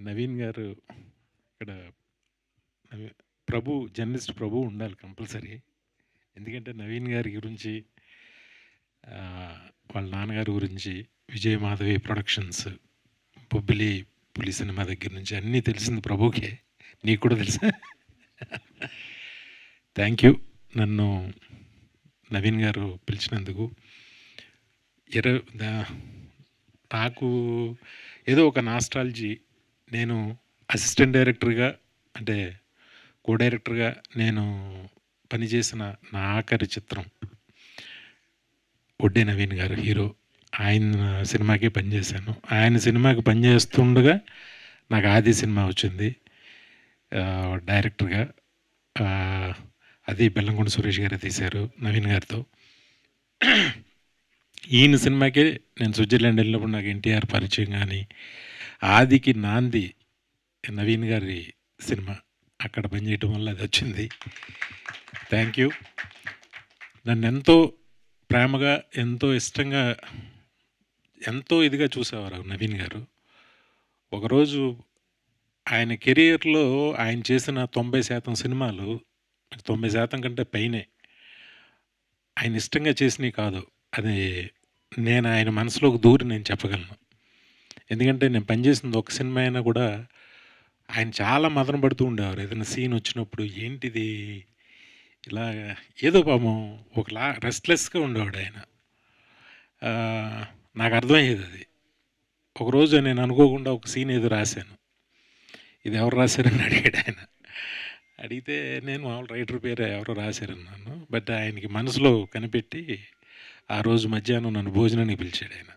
నవీన్ గారు ఇక్కడ ప్రభు జర్నలిస్ట్ ప్రభు ఉండాలి కంపల్సరీ. ఎందుకంటే నవీన్ గారి గురించి వాళ్ళ నాన్నగారి గురించి విజయ్ మాధవి ప్రొడక్షన్స్, బొబ్బిలి పులి సినిమా దగ్గర నుంచి అన్నీ తెలిసింది ప్రభుకే. నీకు కూడా తెలుసా? థ్యాంక్ యూ నన్ను నవీన్ గారు పిలిచినందుకు. నాకు ఏదో ఒక నాస్టాలజీ. నేను అసిస్టెంట్ డైరెక్టర్గా అంటే కో డైరెక్టర్గా నేను పనిచేసిన నా ఆఖరి చిత్రం ఒడ్డే నవీన్ గారు హీరో. ఆయన సినిమాకే పనిచేశాను. ఆయన సినిమాకి పనిచేస్తుండగా నాకు ఆది సినిమా వచ్చింది డైరెక్టర్గా. అది బెల్లంకొండ సురేష్ గారే తీశారు నవీన్ గారితో. ఈయన సినిమాకే నేను స్విట్జర్లాండ్ వెళ్ళినప్పుడు నాకు ఎన్టీఆర్ పరిచయం. కానీ ఆదికి నాంది నవీన్ గారి సినిమా, అక్కడ పనిచేయటం వల్ల అది వచ్చింది. Thank you. నన్ను ఎంతో ప్రేమగా, ఎంతో ఇష్టంగా, ఎంతో ఇదిగా చూసేవారు నవీన్ గారు. ఒకరోజు ఆయన కెరియర్లో ఆయన చేసిన 90% సినిమాలు, 90% కంటే పైనే ఆయన ఇష్టంగా చేసినవి కాదు. అది నేను ఆయన మనసులోకి దూరి నేను చెప్పగలను. ఎందుకంటే నేను పనిచేసింది ఒక సినిమా అయినా కూడా ఆయన చాలా మదన పడుతూ ఉండేవారు. ఏదైనా సీన్ వచ్చినప్పుడు ఏంటిది ఇలా ఏదో పాపం ఒకలా రెస్ట్లెస్గా ఉండేవాడు ఆయన. నాకు అర్థమయ్యేది అది. ఒకరోజు నేను అనుకోకుండా ఒక సీన్ ఏదో రాశాను. ఇది ఎవరు రాశారని అడిగాడు ఆయన. అడిగితే నేను మామూలు రైటర్ పేరు ఎవరో రాశారన్నాను. బట్ ఆయనకి మనసులో కనిపెట్టి ఆ రోజు మధ్యాహ్నం నన్ను భోజనానికి పిలిచాడు ఆయన.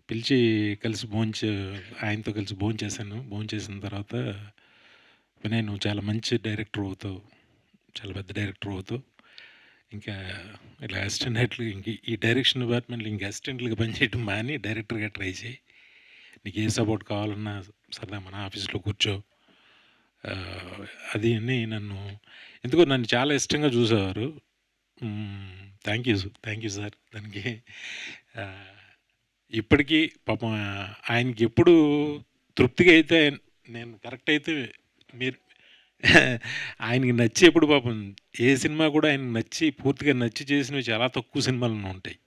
పిలిచి కలిసి ఆయనతో కలిసి భోంచేశాను. భోంచేసిన తర్వాత వినయ్, నువ్వు చాలా మంచి డైరెక్టర్ అవుతావు, చాలా పెద్ద డైరెక్టర్ అవుతావు, ఇంకా ఇలా అసిస్టెంట్ డైరెక్టర్లు ఇంక ఈ డైరెక్షన్ డిపార్ట్మెంట్లో ఇంకా అసిస్టెంట్లుగా పనిచేయడం మాని డైరెక్టర్గా ట్రై చేయి. నీకు ఏ సపోర్ట్ కావాలన్నా సరదా మన ఆఫీస్లో కూర్చో అది అని నన్ను ఎందుకో నన్ను చాలా ఇష్టంగా చూసేవారు. Thank you sir. దానికి ఇప్పటికీ పాపం ఆయనకి ఎప్పుడు తృప్తిగా అయితే నేను కరెక్ట్ అయితే మీరు ఆయనకి నచ్చి ఎప్పుడు పాపం ఏ సినిమా కూడా ఆయనకు నచ్చి పూర్తిగా నచ్చి చేసినవి చాలా తక్కువ సినిమాలు ఉంటాయి.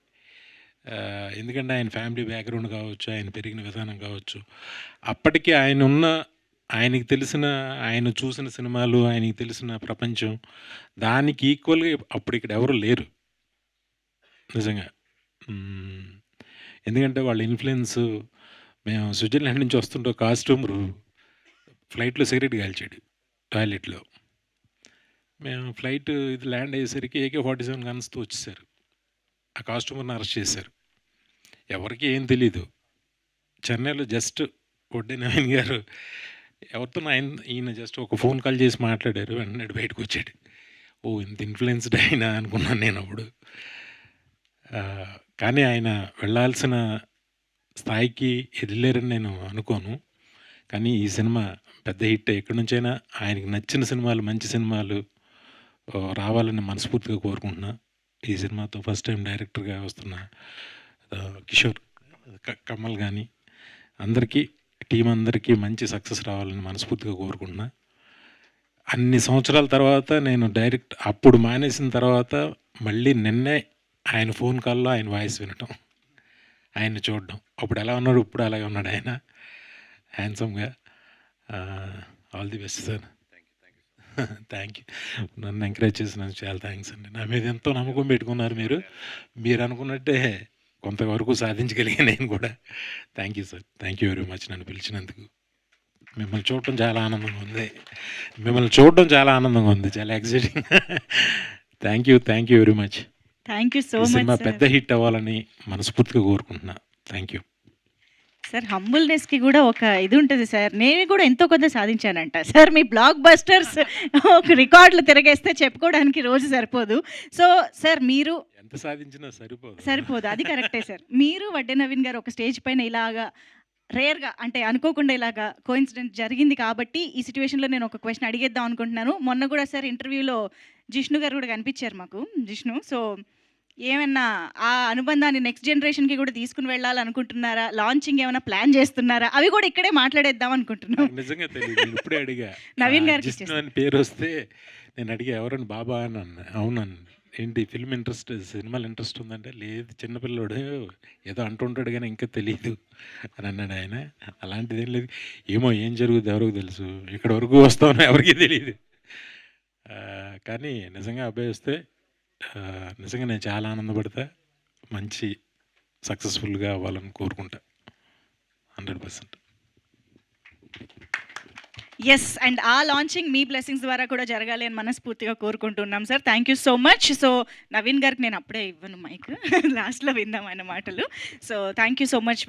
ఎందుకంటే ఆయన ఫ్యామిలీ బ్యాక్గ్రౌండ్ కావచ్చు, ఆయన పెరిగిన విధానం కావచ్చు, అప్పటికి ఆయనకి తెలిసిన, ఆయన చూసిన సినిమాలు, ఆయనకి తెలిసిన ప్రపంచం, దానికి ఈక్వల్గా అప్పుడు ఇక్కడ ఎవరు లేరు నిజంగా. ఎందుకంటే వాళ్ళ ఇన్ఫ్లుయెన్స్. మేము స్విట్జర్లాండ్ నుంచి వస్తుంటే కాస్ట్యూమరు ఫ్లైట్లో సిగరెట్ కాల్చాడు టాయిలెట్లో. మేము ఫ్లైట్ ఇది ల్యాండ్ అయ్యేసరికి AK-47 గన్స్తో వచ్చేసారు. ఆ కాస్ట్యూమర్ని అరెస్ట్ చేశారు. ఎవరికి ఏం తెలీదు. చెన్నైలో జస్ట్ ఒడ్డే నవీన్ గారు ఎవరితో ఈయన జస్ట్ ఒక ఫోన్ కాల్ చేసి మాట్లాడారు. వెంటనే బయటకు వచ్చాడు. ఓ, ఇంత ఇన్ఫ్లుయెన్స్డ్ అయినా అనుకున్నాను నేను అప్పుడు. కానీ ఆయన వెళ్ళాల్సిన స్థాయికి వెళ్ళారని నేను అనుకోను. కానీ ఈ సినిమా పెద్ద హిట్. ఎక్కడి నుంచైనా ఆయనకి నచ్చిన సినిమాలు, మంచి సినిమాలు రావాలని మనస్ఫూర్తిగా కోరుకుంటున్నా. ఈ సినిమాతో ఫస్ట్ టైం డైరెక్టర్గా వస్తున్న కిషోర్ కమల్ కానీ అందరికీ, టీం అందరికీ మంచి సక్సెస్ రావాలని మనస్ఫూర్తిగా కోరుకుంటున్నా. అన్ని సంవత్సరాల తర్వాత నేను అప్పుడు మానేసిన తర్వాత మళ్ళీ నిన్నే ఆయన ఫోన్ కాల్లో ఆయన వాయిస్ వినటం, ఆయన్ని చూడడం. అప్పుడు ఎలా ఉన్నాడు, ఇప్పుడు అలాగే ఉన్నాడు ఆయన హ్యాండ్సమ్గా. All the best sir. Thank you. నన్ను ఎంకరేజ్ చేసినందుకు చాలా థ్యాంక్స్ అండి. నా మీద ఎంతో నమ్మకం పెట్టుకున్నారు మీరు అనుకున్నట్టే కొంతవరకు సాధించగలిగా నేను కూడా. Thank you sir. Thank you very much నన్ను పిలిచినందుకు. మిమ్మల్ని చూడటం చాలా ఆనందంగా ఉంది. చాలా exciting. Thank you very much. Thank you so much. Cinema పెద్ద హిట్ అవ్వాలని మనస్ఫూర్తిగా కోరుకుంటున్నా. Thank you sir. హంబుల్నెస్కి కూడా ఒక ఇది ఉంటుంది సార్. నేను కూడా ఎంతో కొంత సాధించానంట సార్. మీ బ్లాక్ బస్టర్స్ ఒక రికార్డులు తిరగేస్తే చెప్పుకోవడానికి రోజు సరిపోదు. సో సార్, మీరు ఎంత సాధించినా సరిపోదు. అది కరెక్టే సార్. మీరు వడ్డే నవీన్ గారు ఒక స్టేజ్ పైన ఇలాగా రేర్గా, అంటే అనుకోకుండా ఇలాగా కోఇన్సిడెంట్ జరిగింది కాబట్టి ఈ సిచ్యువేషన్లో నేను ఒక క్వశ్చన్ అడిగేద్దాం అనుకుంటున్నాను. మొన్న కూడా సార్ ఇంటర్వ్యూలో జిష్ణు గారు కూడా కనిపించారు మాకు. జిష్ణు, సో ఏమన్నా ఆ అనుబంధాన్ని నెక్స్ట్ జనరేషన్‌కి కూడా తీసుకొని వెళ్ళాలనుకుంటున్నారా? లాంచింగ్ ఏమైనా ప్లాన్ చేస్తున్నారా? అవి కూడా ఇక్కడే మాట్లాడేద్దాం అనుకుంటున్నాం. నాకు నిజంగా తెలీదు. నేను ఇప్పుడే అడిగా. నవీన్ గారికి జిష్ణు ఇచ్చేస్తా. అని పేరొస్తే నేను అడిగా ఎవరని బాబా అని అన్నా. అవునన్నా. ఏంటి ఫిల్మ్ ఇంట్రెస్ట్ సినిమాలు ఇంట్రెస్ట్ ఉందంటే, లేదు చిన్న పిల్లోడు ఏదో అంటుంటాడు గానీ ఇంకా తెలీదు అని అన్నాడు ఆయన. అలాంటిదేం లేదు. ఏమో ఏం జరుగుద్దో ఎవరికి తెలుసు. ఇక్కడి వరకు వస్తామో ఎవరికీ తెలీదు. కానీ నిజంగా అబ్బాయి వస్తే నిజంగా నేను చాలా ఆనందపడతా. మంచి సక్సెస్‌ఫుల్‌గా అవ్వాలని కోరుకుంటా. 100%. యెస్. అండ్ ఆ లాంచింగ్ మీ బ్లెస్సింగ్స్ ద్వారా కూడా జరగాలి అని మనస్ఫూర్తిగా కోరుకుంటున్నాం sir. Thank you so much. So Naveen గారికి నేను అప్పుడే ఇవ్వను మైక్. లాస్ట్‌లో విందాం ఆయన మాటలు. So thank you so much.